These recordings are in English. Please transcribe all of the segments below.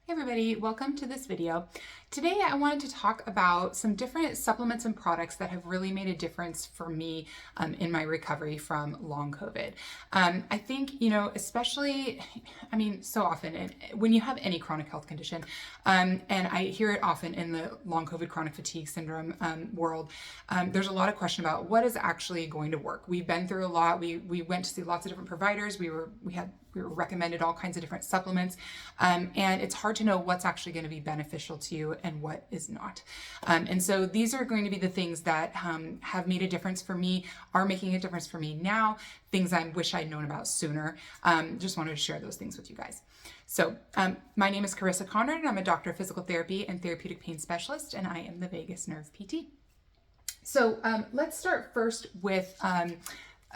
Hey everybody, welcome to this video. Today I wanted to talk about some different supplements and products that have really made a difference for me in my recovery from long COVID. I think, especially, so often when you have any chronic health condition, and I hear it often in the long COVID chronic fatigue syndrome world, there's a lot of question about what is actually going to work. We've been through a lot. We went to see lots of different providers. We were recommended all kinds of different supplements, and it's hard to know what's actually going to be beneficial to you and what is not. And so these are going to be the things that have made a difference for me, are making a difference for me now, things I wish I'd known about sooner. Just wanted to share those things with you guys. So my name is Carissa Conrad, and I'm a doctor of physical therapy and therapeutic pain specialist, and I am the vagus nerve PT. So let's start first with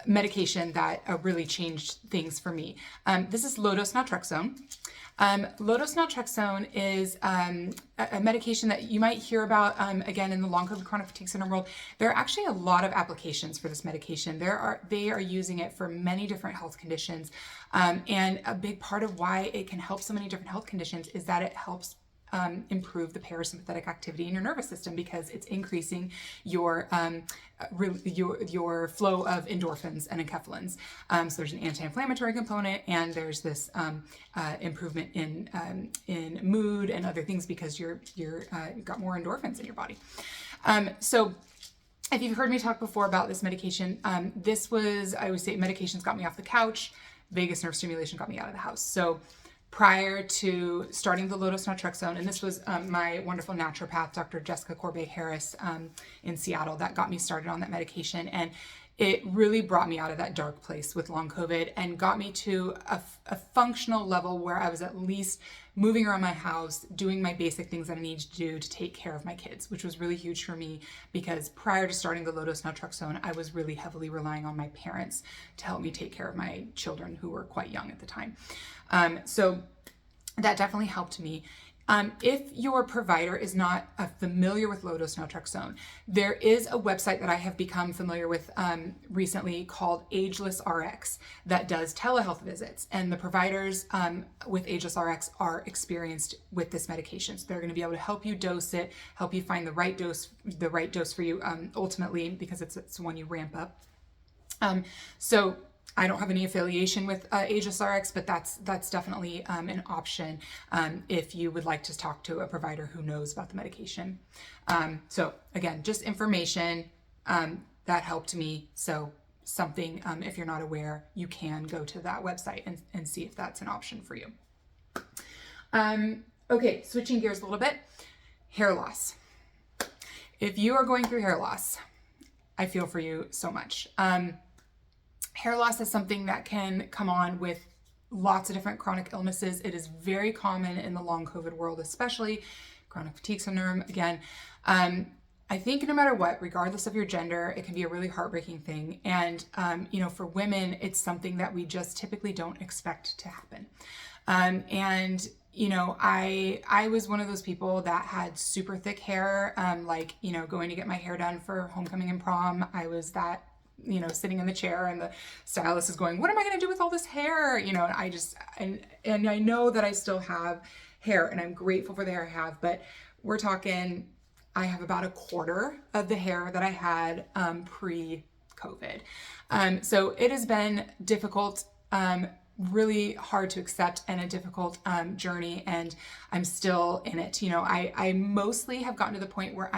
medication that really changed things for me. This is low-dose naltrexone. Low-dose naltrexone is a medication that you might hear about, again, in the long COVID chronic fatigue syndrome world. There are actually a lot of applications for this medication. They are using it for many different health conditions. And a big part of why it can help so many different health conditions is that it helps improve the parasympathetic activity in your nervous system, because it's increasing your flow of endorphins and enkephalins. So there's an anti-inflammatory component, and there's this improvement in mood and other things because you've got more endorphins in your body. So if you've heard me talk before about this medication, I would say medications got me off the couch, vagus nerve stimulation got me out of the house. So prior to starting the low-dose naltrexone, and this was my wonderful naturopath, Dr. Jessica Corbet-Harris in Seattle, that got me started on that medication. And it really brought me out of that dark place with long COVID and got me to a functional level where I was at least moving around my house, doing my basic things that I needed to do to take care of my kids, which was really huge for me, because prior to starting the low-dose naltrexone, I was really heavily relying on my parents to help me take care of my children, who were quite young at the time. So that definitely helped me. If your provider is not familiar with low-dose naltrexone, there is a website that I have become familiar with recently called Ageless RX that does telehealth visits, and the providers with Ageless RX are experienced with this medication. So they're going to be able to help you dose it, help you find the right dose for you ultimately, because it's one you ramp up. So I don't have any affiliation with Ageless RX, but that's definitely an option if you would like to talk to a provider who knows about the medication. So again, just information that helped me. So something, if you're not aware, you can go to that website and see if that's an option for you. Okay, switching gears a little bit, hair loss. If you are going through hair loss, I feel for you so much. Hair loss is something that can come on with lots of different chronic illnesses. It is very common in the long COVID world, especially chronic fatigue syndrome. Again, I think no matter what, regardless of your gender, it can be a really heartbreaking thing. And, for women, it's something that we just typically don't expect to happen. I was one of those people that had super thick hair, going to get my hair done for homecoming and prom. I was that, sitting in the chair, and the stylist is going, what am I going to do with all this hair? And I know that I still have hair, and I'm grateful for the hair I have, but we're talking, I have about a quarter of the hair that I had pre-COVID. So it has been difficult, really hard to accept, and a difficult journey, and I'm still in it. I mostly have gotten to the point where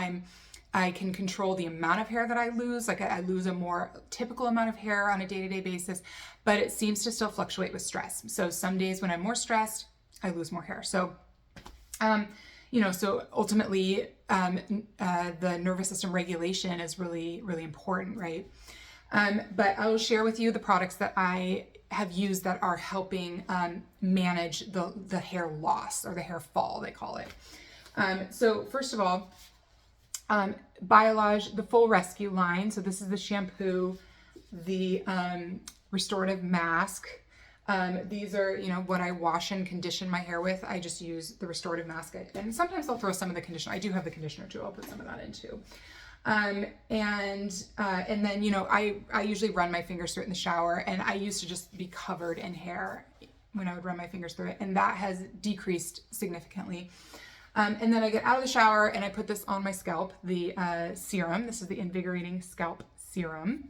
I can control the amount of hair that I lose. Like I lose a more typical amount of hair on a day-to-day basis, but it seems to still fluctuate with stress. So some days when I'm more stressed, I lose more hair. So, so ultimately, the nervous system regulation is really, really important, right? But I will share with you the products that I have used that are helping manage the hair loss, or the hair fall, they call it. So first of all, Biolage, the full rescue line. So this is the shampoo, the restorative mask. These are, what I wash and condition my hair with. I just use the restorative mask, and sometimes I'll throw some of the conditioner. I do have the conditioner too. I'll put some of that in too. And then, I usually run my fingers through it in the shower, and I used to just be covered in hair when I would run my fingers through it, and that has decreased significantly. And then I get out of the shower and I put this on my scalp, the serum. This is the Invigorating Scalp Serum.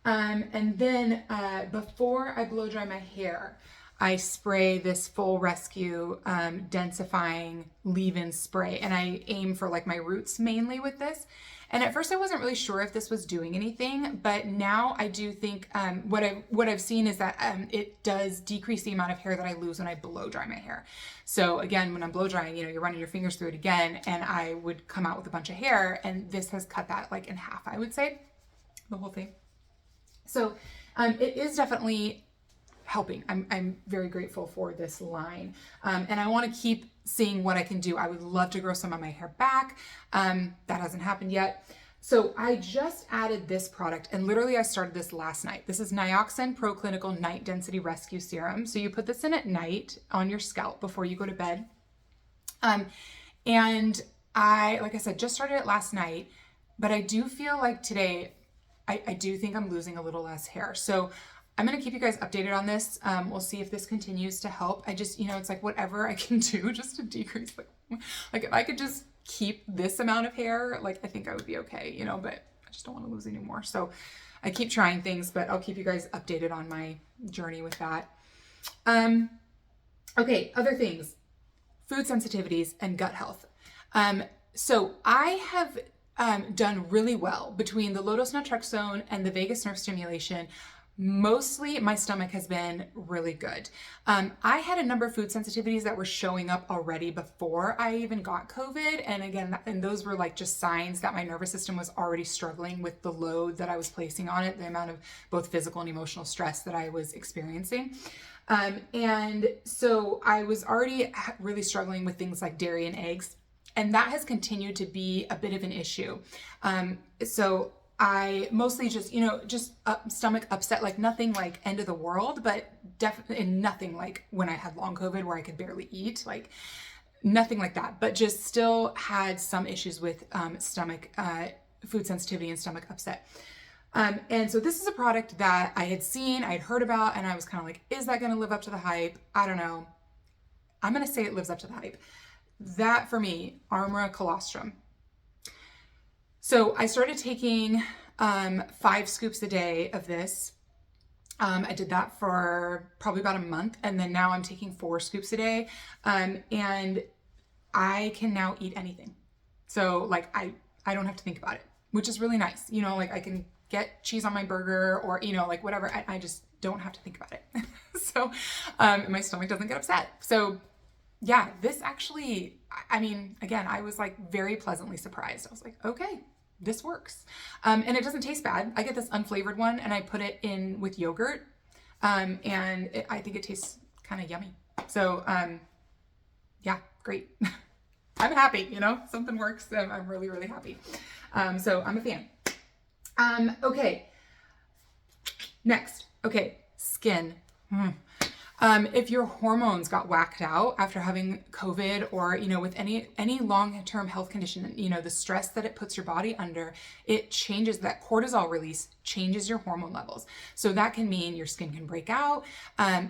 And then before I blow dry my hair, I spray this Full Rescue densifying leave-in spray, and I aim for like my roots mainly with this. And at first I wasn't really sure if this was doing anything, but now I do think what I've seen is that it does decrease the amount of hair that I lose when I blow dry my hair. So again, when I'm blow drying, you know, you're running your fingers through it again, and I would come out with a bunch of hair, and this has cut that like in half, I would say, the whole thing. So it is definitely helping. I'm very grateful for this line. And I want to keep seeing what I can do. I would love to grow some of my hair back. That hasn't happened yet. So I just added this product, and literally I started this last night. This is Nioxin Pro Clinical Night Density Rescue Serum. So you put this in at night on your scalp before you go to bed. And I, like I said, just started it last night, but I do feel like today, I do think I'm losing a little less hair. So I'm going to keep you guys updated on this. We'll see if this continues to help. I just, you know, it's like whatever I can do just to decrease, like if I could just keep this amount of hair, like I think I would be okay, you know, but I just don't want to lose any more. So I keep trying things, but I'll keep you guys updated on my journey with that. Okay, other things, food sensitivities and gut health. So I have done really well between the low-dose naltrexone and the vagus nerve stimulation. Mostly my stomach has been really good. I had a number of food sensitivities that were showing up already before I even got COVID. And again, and those were like just signs that my nervous system was already struggling with the load that I was placing on it, the amount of both physical and emotional stress that I was experiencing. And so I was already really struggling with things like dairy and eggs. And that has continued to be a bit of an issue. So I mostly just, you know, just stomach upset, like nothing like end of the world, but definitely nothing like when I had long COVID where I could barely eat, like nothing like that, but just still had some issues with stomach, food sensitivity and stomach upset. And so this is a product that I had seen, I'd heard about, and I was kind of like, is that going to live up to the hype? I don't know. I'm going to say it lives up to the hype. That for me, Armra Colostrum. So I started taking 5 scoops a day of this. I did that for probably about a month, and then now I'm taking 4 scoops a day. And I can now eat anything. So like I don't have to think about it, which is really nice. You know, like I can get cheese on my burger or, you know, like whatever. I just don't have to think about it. So my stomach doesn't get upset. So yeah, this actually, I mean, again, I was like very pleasantly surprised. I was like, okay, this works. And it doesn't taste bad. I get this unflavored one and I put it in with yogurt. And I think it tastes kind of yummy. So yeah, great. I'm happy, you know, something works. I'm really, really happy. So I'm a fan. Okay. Next. Okay. Skin. If your hormones got whacked out after having COVID or, you know, with any long-term health condition, you know, the stress that it puts your body under, it changes that cortisol release, changes your hormone levels. So that can mean your skin can break out.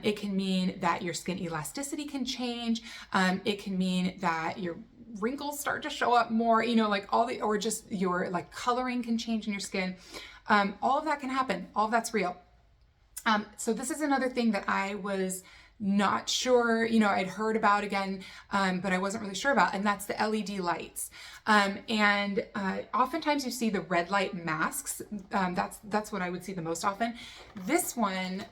It can mean that your skin elasticity can change. It can mean that your wrinkles start to show up more, you know, like or just your like coloring can change in your skin. All of that can happen. All of that's real. So this is another thing that I was not sure, you know, I'd heard about again, but I wasn't really sure about, and that's the LED lights. And oftentimes you see the red light masks. That's what I would see the most often. This one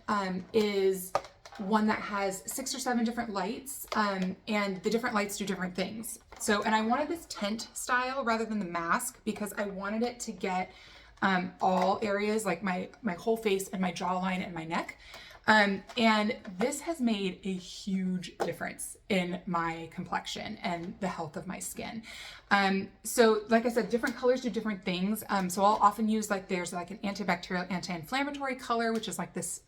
is one that has 6 or 7 different lights, and the different lights do different things. So, and I wanted this tent style rather than the mask because I wanted it to get all areas like my whole face and my jawline and my neck. And this has made a huge difference in my complexion and the health of my skin. So like I said, different colors do different things. So I'll often use there's like an antibacterial, anti-inflammatory color, which is like this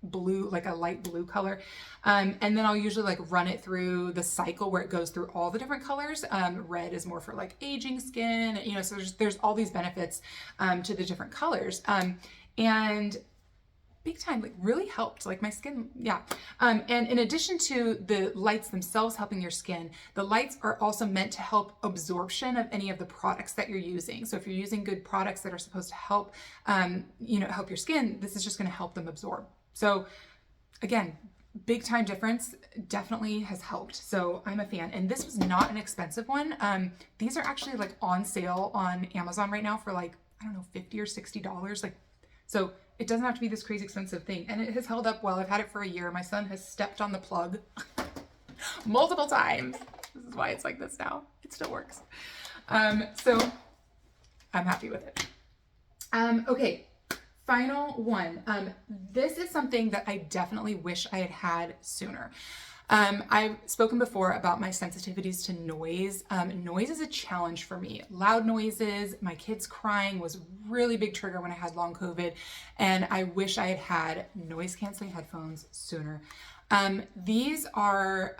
blue, like a light blue color. And then I'll usually like run it through the cycle where it goes through all the different colors. Red is more for like aging skin, you know, so there's all these benefits to the different colors. And big time, like really helped, like my skin, yeah. And in addition to the lights themselves helping your skin, the lights are also meant to help absorption of any of the products that you're using. So if you're using good products that are supposed to help, help your skin, this is just going to help them absorb. So again, big time difference, definitely has helped. So I'm a fan. And this was not an expensive one. These are actually like on sale on Amazon right now for like, I don't know, $50 or $60. Like, so it doesn't have to be this crazy expensive thing. And it has held up well. I've had it for a year. My son has stepped on the plug multiple times. This is why it's like this now. It still works. So I'm happy with it. Okay. Final one. This is something that I definitely wish I had had sooner. I've spoken before about my sensitivities to noise. Noise is a challenge for me. Loud noises, my kids crying was a really big trigger when I had long COVID, and I wish I had had noise canceling headphones sooner. These are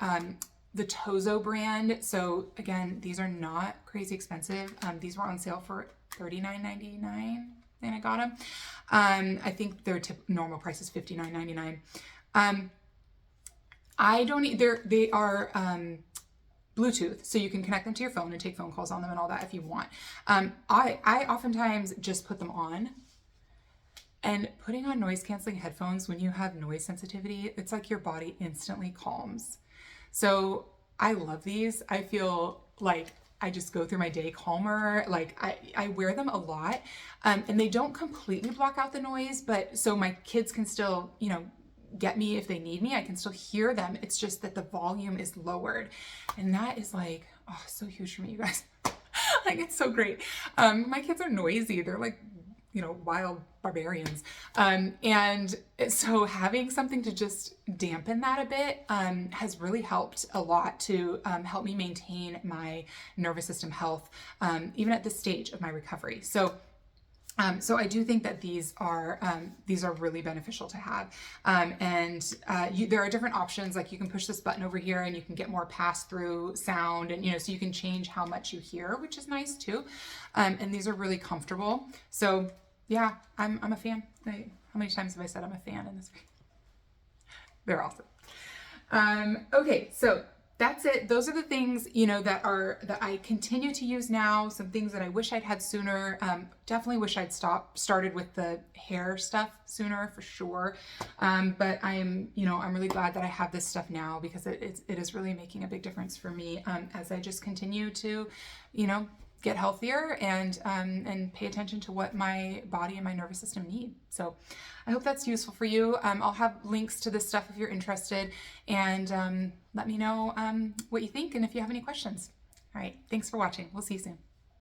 the Tozo brand. So again, these are not crazy expensive. These were on sale for $39.99. And I got them. I think their normal price is $59.99. They are Bluetooth, so you can connect them to your phone and take phone calls on them and all that if you want. I oftentimes just put them on, and putting on noise canceling headphones when you have noise sensitivity, it's like your body instantly calms. So I love these. I feel like I just go through my day calmer. Like I wear them a lot, and they don't completely block out the noise, but so my kids can still, get me if they need me. I can still hear them. It's just that the volume is lowered, and that is like, oh, so huge for me, you guys. Like, it's so great. My kids are noisy. They're like, wild barbarians. And so having something to just dampen that a bit has really helped a lot to help me maintain my nervous system health, even at this stage of my recovery. So I do think that these are really beneficial to have. There are different options. Like, you can push this button over here and you can get more pass-through sound, and so you can change how much you hear, which is nice too. And these are really comfortable. So yeah, I'm a fan. How many times have I said I'm a fan in this video? They're awesome. Okay, so that's it. Those are the things, that I continue to use now. Some things that I wish I'd had sooner. Definitely wish I'd started with the hair stuff sooner, for sure. But I'm really glad that I have this stuff now, because it is really making a big difference for me, as I just continue to, get healthier and pay attention to what my body and my nervous system need. So I hope that's useful for you. I'll have links to this stuff if you're interested, and let me know what you think and if you have any questions. All right, thanks for watching. We'll see you soon.